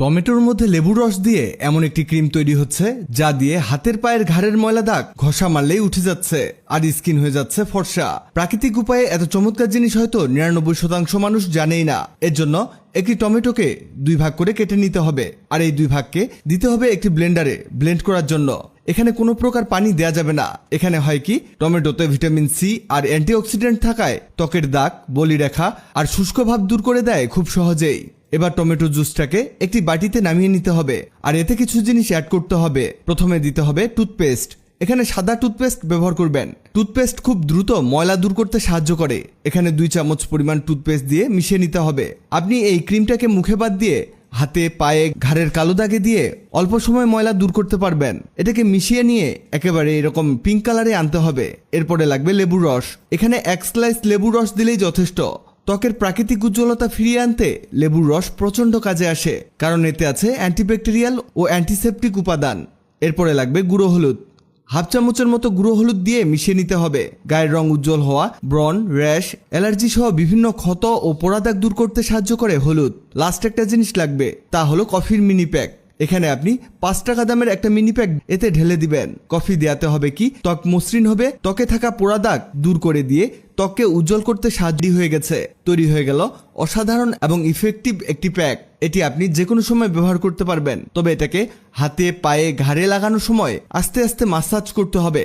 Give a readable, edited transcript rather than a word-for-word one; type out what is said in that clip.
টমেটোর মধ্যে লেবুর রস দিয়ে এমন একটি ক্রিম তৈরি হচ্ছে যা দিয়ে হাতের পায়ের ঘাড়ের ময়লা দাগ ঘষা মারলেই উঠে যাচ্ছে আর স্কিন হয়ে যাচ্ছে ফর্সা। প্রাকৃতিক উপায়ে এত চমৎকার জিনিস হয়তো 99% মানুষ জানেই না। এর জন্য একটি টমেটোকে 2 ভাগ করে কেটে নিতে হবে আর এই 2 ভাগকে দিতে হবে একটি ব্লেন্ডারে ব্লেন্ড করার জন্য। এখানে কোনো প্রকার পানি দেয়া যাবে না। এখানে হয় কি, টমেটোতে ভিটামিন সি আর অ্যান্টিঅক্সিডেন্ট থাকায় ত্বকের দাগ, বলিরেখা আর শুষ্ক ভাব দূর করে দেয় খুব সহজেই। এবার টমেটো জুসটাকে একটি বাটিতে নামিয়ে নিতে হবে আর এতে কিছু জিনিস অ্যাড করতে হবে। প্রথমে দিতে হবে টুথপেস্ট। এখানে সাদা টুথপেস্ট ব্যবহার করবেন। টুথপেস্ট খুব দ্রুত ময়লা দূর করতে সাহায্য করে। এখানে 2 চামচ পরিমাণ টুথপেস্ট দিয়ে মিশিয়ে নিতে হবে। আপনি এই ক্রিমটাকে মুখে বাদ দিয়ে হাতে, পায়ে, ঘাড়ের কালো দাগে দিয়ে অল্প সময় ময়লা দূর করতে পারবেন। এটাকে মিশিয়ে নিয়ে একেবারে এরকম পিঙ্ক কালারে আনতে হবে। এরপরে লাগবে লেবুর রস। এখানে 1 স্লাইস লেবুর রস দিলেই যথেষ্ট। ত্বকের প্রাকৃতিক উজ্জ্বলতা ফিরিয়ে আনতে লেবুর রস প্রচণ্ড কাজে আসে, কারণ এতে আছে অ্যান্টিব্যাকটেরিয়াল ও অ্যান্টিসেপটিক উপাদান। এরপরে লাগবে গুঁড়ো হলুদ। 1/2 চামচের মতো গুঁড়ো হলুদ দিয়ে মিশিয়ে নিতে হবে। গায়ের রং উজ্জ্বল হওয়া, ব্রণ, র্যাশ, অ্যালার্জি সহ বিভিন্ন ক্ষত ও পোড়া দাগ দূর করতে সাহায্য করে হলুদ। লাস্ট একটা জিনিস লাগবে, তা হলো কফির মিনি প্যাক। এখানে আপনি 5 টাকা দামের একটা মিনি প্যাক এতে ঢেলে দিবেন। কফি দেওয়াতে হবে কি, ত্বক মসৃণ হবে, ত্বকে থাকা পোড়া দাগ দূর করে দিয়ে ত্বককে উজ্জ্বল করতে সাহায্য হয়ে গেছে। তৈরি হয়ে গেল অসাধারণ এবং ইফেক্টিভ একটি প্যাক। এটি আপনি যে কোনো সময় ব্যবহার করতে পারবেন, তবে এটাকে হাতে, পায়ে, ঘাড়ে লাগানোর সময় আস্তে আস্তে মাসাজ করতে হবে।